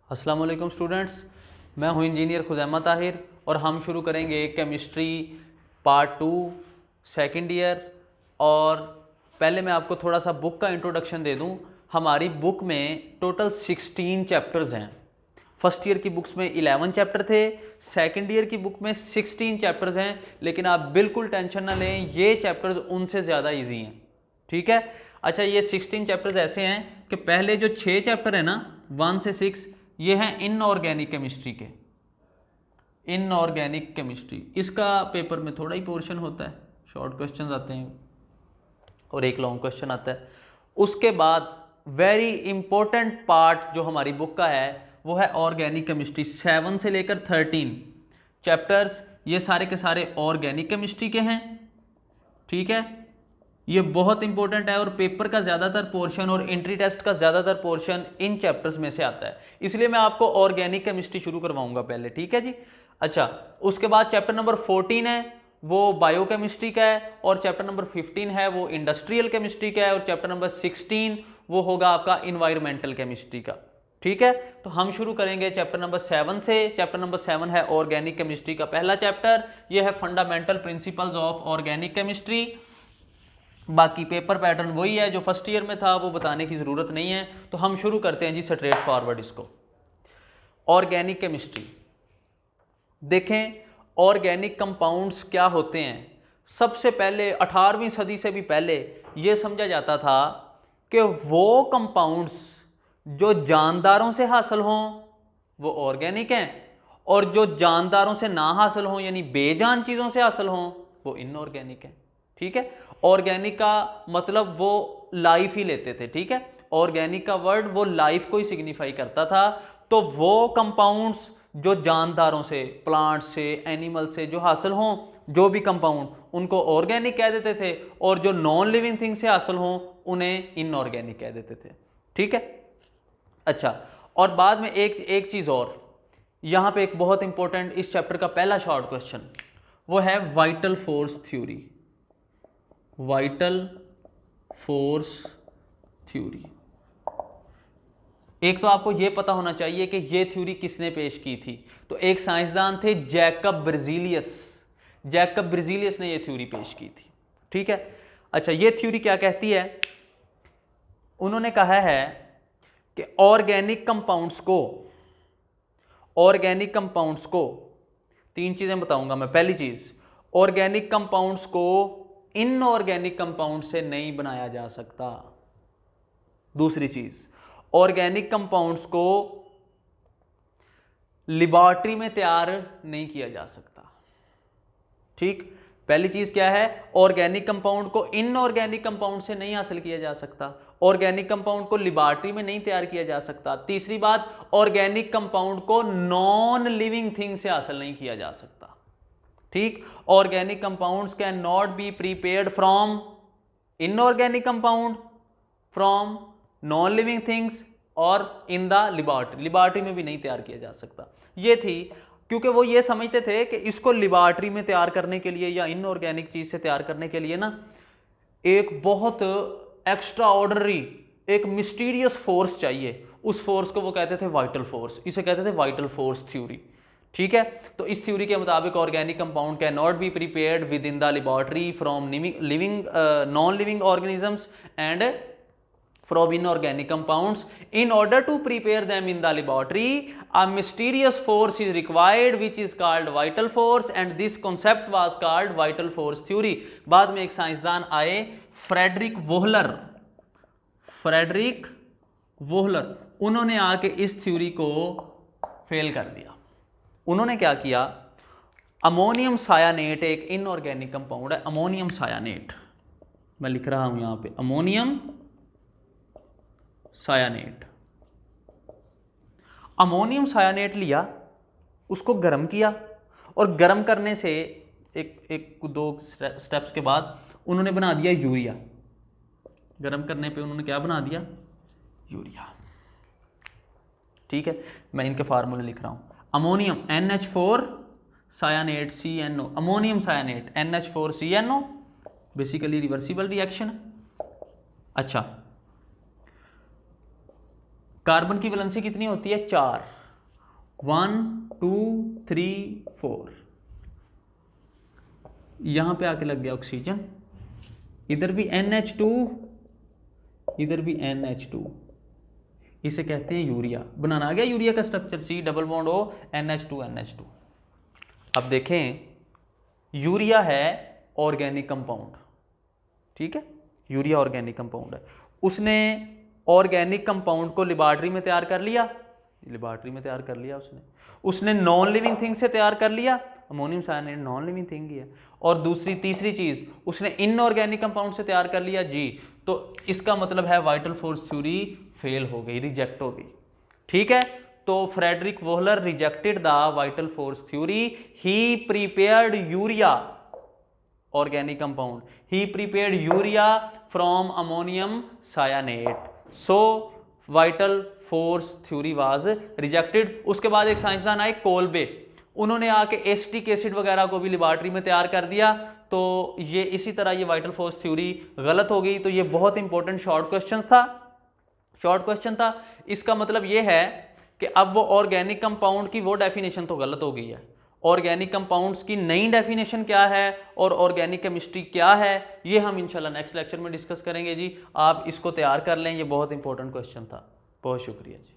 अस्सलाम वालेकुम स्टूडेंट्स, मैं हूं इंजीनियर खुज़ैमा ताहिर और हम शुरू करेंगे केमिस्ट्री पार्ट 2 सेकंड ईयर। और पहले मैं आपको थोड़ा सा बुक का इंट्रोडक्शन दे दूं। हमारी बुक में टोटल 16 चैप्टर्स हैं। फर्स्ट ईयर की बुक्स में 11 चैप्टर थे, सेकंड ईयर की बुक में 16 चैप्टर्स हैं। लेकिन आप बिल्कुल टेंशन ना लें, ये चैप्टर्स उनसे ज़्यादा ईजी हैं, ठीक है। अच्छा, ये 16 चैप्टर्स ऐसे हैं कि पहले जो 6 चैप्टर है ना 1 से 6 ये हैं इनऑर्गेनिक केमिस्ट्री के। इनऑर्गेनिक केमिस्ट्री इसका पेपर में थोड़ा ही पोर्शन होता है, शॉर्ट क्वेश्चंस आते हैं और एक लॉन्ग क्वेश्चन आता है। उसके बाद वेरी इंपॉर्टेंट पार्ट जो हमारी बुक का है वो है ऑर्गेनिक केमिस्ट्री। 7 से लेकर 13 चैप्टर्स ये सारे के सारे ऑर्गेनिक केमिस्ट्री के हैं, ठीक है। ये बहुत इंपॉर्टेंट है और पेपर का ज़्यादातर पोर्शन और एंट्री टेस्ट का ज़्यादातर पोर्शन इन चैप्टर्स में से आता है, इसलिए मैं आपको ऑर्गेनिक केमिस्ट्री शुरू करवाऊंगा पहले, ठीक है जी। अच्छा, उसके बाद चैप्टर नंबर 14 है वो बायोकेमिस्ट्री का है, और चैप्टर नंबर 15 है वो इंडस्ट्रियल केमिस्ट्री का है, और चैप्टर नंबर 16 वो होगा आपका इन्वायरमेंटल केमिस्ट्री का, ठीक है। तो हम शुरू करेंगे चैप्टर नंबर 7 से। चैप्टर नंबर 7 है ऑर्गेनिक केमिस्ट्री का पहला चैप्टर, ये है fundamental principles of organic chemistry. बाकी पेपर पैटर्न वही है जो फर्स्ट ईयर में था, वो बताने की ज़रूरत नहीं है। तो हम शुरू करते हैं जी स्ट्रेट फॉरवर्ड इसको। ऑर्गेनिक केमिस्ट्री देखें, ऑर्गेनिक कंपाउंड्स क्या होते हैं। सबसे पहले 18वीं सदी से भी पहले ये समझा जाता था कि वो कंपाउंड्स जो जानदारों से हासिल हों वो ऑर्गेनिक हैं, और जो जानदारों से ना हासिल हों यानी बेजान चीज़ों से हासिल हों वो इनऑर्गेनिक हैं, ठीक है। ऑर्गेनिक का मतलब वो लाइफ ही लेते थे, ठीक है। ऑर्गेनिक का वर्ड वो लाइफ को ही सिग्निफाई करता था। तो वो कंपाउंड्स जो जानदारों से, प्लांट से, एनिमल से जो हासिल हों, जो भी कंपाउंड, उनको ऑर्गेनिक कह देते थे, और जो नॉन लिविंग थिंग से हासिल हों उन्हें इनऑर्गेनिक कह देते थे, ठीक है। अच्छा, और बाद में एक चीज और, यहां पे एक बहुत इंपॉर्टेंट इस चैप्टर का पहला शॉर्ट क्वेश्चन वो है vital force theory. Vital force theory, एक तो आपको यह पता होना चाहिए कि यह थ्योरी किसने पेश की थी। तो एक साइंसदान थे जैकब ब्रिजीलियस। जैकब ब्रिजीलियस ने यह थ्योरी पेश की थी, ठीक है। अच्छा, यह थ्योरी क्या कहती है? उन्होंने कहा है कि ऑर्गेनिक कंपाउंड्स को तीन चीजें बताऊंगा मैं। पहली चीज, ऑर्गेनिक कंपाउंड्स को इनऑर्गेनिक कंपाउंड से नहीं बनाया जा सकता। दूसरी चीज, ऑर्गेनिक कंपाउंड्स को लेबोरेटरी में तैयार नहीं किया जा सकता, ठीक। पहली चीज क्या है? ऑर्गेनिक कंपाउंड को इनऑर्गेनिक कंपाउंड से नहीं हासिल किया जा सकता। ऑर्गेनिक कंपाउंड को लेबोरेटरी में नहीं तैयार किया जा सकता। तीसरी बात, ऑर्गेनिक कंपाउंड को नॉन लिविंग थिंग से हासिल नहीं किया जा सकता, ठीक। Organic compounds can not be prepared from inorganic compound, from non living things, और इन द लेबोरेटरी। लेबोरेटरी में भी नहीं तैयार किया जा सकता। ये थी, क्योंकि वो ये समझते थे कि इसको लेबोरेटरी में तैयार करने के लिए या इनऑर्गेनिक चीज से तैयार करने के लिए ना एक बहुत एक्स्ट्रा ऑर्डिनरी, एक मिस्टीरियस फोर्स चाहिए। उस फोर्स को वो कहते थे वाइटल फोर्स, इसे कहते थे वाइटल फोर्स थ्योरी, ठीक है। तो इस थ्योरी के मुताबिक organic compound can not be prepared with in the laboratory from living non living organisms and from inorganic compounds. In order to prepare them in the laboratory, a mysterious force is required which is called vital force, and this concept was called vital force theory. बाद में एक साइंसदान आए Friedrich Wohler, उन्होंने आके इस theory को fail कर दिया। उन्होंने क्या किया? अमोनियम सायानेट एक इनऑर्गेनिक कंपाउंड है, अमोनियम सायानेट, मैं लिख रहा हूं यहां पे अमोनियम सायानेट। अमोनियम सायानेट लिया, उसको गर्म किया, और गर्म करने से एक दो स्टेप्स के बाद उन्होंने बना दिया यूरिया। गर्म करने पे उन्होंने क्या बना दिया? यूरिया, ठीक है। मैं इनके फार्मूले लिख रहा हूं। Ammonium NH4 cyanate CNO, ammonium cyanate NH4 CNO, basically reversible reaction. अच्छा, कार्बन की वैलेंसी कितनी होती है? 4। 1 2 3 4, यहां पे आके लग गया ऑक्सीजन, इधर भी NH2, इधर भी NH2, इसे कहते हैं यूरिया। बनाना आ गया यूरिया का structure, C double bond O NH2 NH2। अब देखें, यूरिया है ऑर्गेनिक कंपाउंड, ठीक है, यूरिया ऑर्गेनिक कंपाउंड है। उसने ऑर्गेनिक कंपाउंड को लेबॉर्ट्री में तैयार कर लिया, लेबॉर्ट्री में तैयार कर लिया उसने नॉन लिविंग थिंग से तैयार कर लिया, ammonium cyanide non living thing he है। और तीसरी चीज उसने इनऑर्गेनिक कंपाउंड से तैयार कर लिया जी। तो इसका मतलब है वाइटल फोर्स थ्योरी फेल हो गई, रिजेक्ट हो गई, ठीक है। तो Friedrich Wohler rejected the vital force theory, he prepared urea organic compound, he prepared urea from ammonium cyanate, so vital force theory was rejected। उसके बाद एक साइंसदान आए कोल्बे, उन्होंने आके एसिटिक एसिड वगैरह को भी लेबॉर्ट्री में तैयार कर दिया, तो ये इसी तरह ये वाइटल फोर्स थ्योरी गलत हो गई। तो ये बहुत इंपॉर्टेंट शॉर्ट क्वेश्चन था। इसका मतलब ये है कि अब वो ऑर्गेनिक कंपाउंड की वो डेफिनेशन तो गलत हो गई है, ऑर्गेनिक कंपाउंड्स की नई डेफिनेशन क्या है और ऑर्गेनिक केमिस्ट्री क्या है, ये हम इंशाल्लाह नेक्स्ट लेक्चर में डिस्कस करेंगे जी। आप इसको तैयार कर लें, ये बहुत इंपॉर्टेंट क्वेश्चन था। बहुत शुक्रिया जी।